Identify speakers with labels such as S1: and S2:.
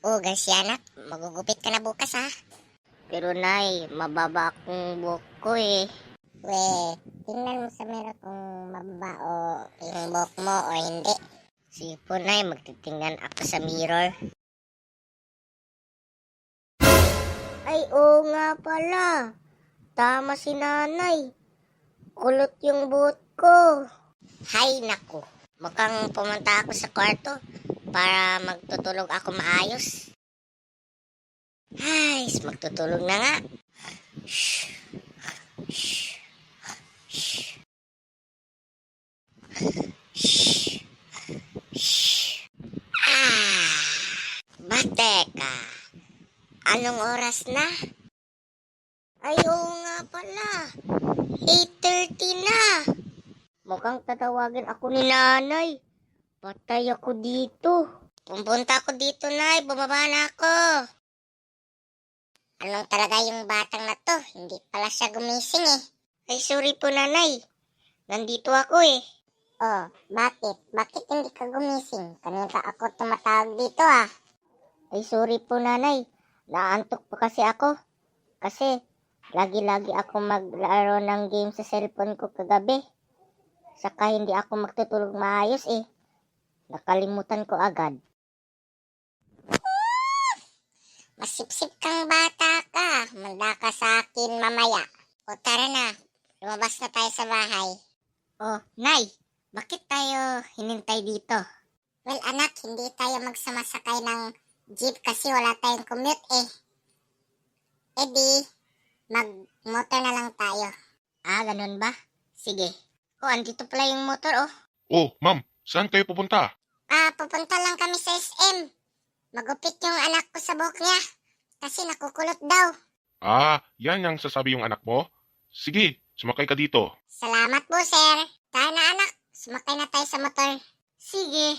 S1: Oh, Garcianak, magugupit ka na bukas ha.
S2: Pero nay, mababa akong buhok ko eh.
S1: We, tingnan mo sa mirror kung mababa o yung buhok mo o hindi.
S2: Sige po nay, magtitingnan ako sa mirror. Ay, oo nga pala. Tama si nanay. Kulot yung buhok ko.
S1: Hay naku, mukhang pumunta ako sa kwarto para magtutulog ako maayos. Ay, magtutulog na nga. Shh. Shh. Shh. Shh. Shh. Teka, anong oras na?
S2: Ay, oo nga pala.
S1: 8:30 na.
S2: Mukhang tatawagin ako ni nanay. Patay ako dito.
S1: Pumunta ako dito, Nay. Bumaba na ako. Anong talaga yung batang na to? Hindi pala siya gumising eh.
S2: Ay, sorry po nanay. Nandito ako eh.
S1: Oh, bakit? Bakit hindi ka gumising? Kanina ako tumatawag dito ah.
S2: Ay, sorry po nanay. Naantok pa kasi ako. Kasi, lagi-lagi ako maglaro ng game sa cellphone ko kagabi. Saka hindi ako magtutulog maayos eh. Nakalimutan ko agad.
S1: Masipsip kang bata ka. Manda ka sa akin mamaya. O tara na. Lumabas na tayo sa bahay.
S2: Oh, nay, bakit tayo hinintay dito?
S1: Well anak, hindi tayo magsamasakay ng jeep kasi wala tayong commute eh. Eh di, mag-motor na lang tayo.
S2: Ah, ganun ba? Sige. Oh, andito pala yung motor oh.
S3: Oh, ma'am, saan kayo pupunta?
S1: Pupunta lang kami sa SM. Magupit yung anak ko sa buhok niya. Kasi nakukulot daw.
S3: Yan yung sasabi yung anak mo? Sige, sumakay ka dito.
S1: Salamat po, sir. Tara na anak, sumakay na tayo sa motor.
S2: Sige.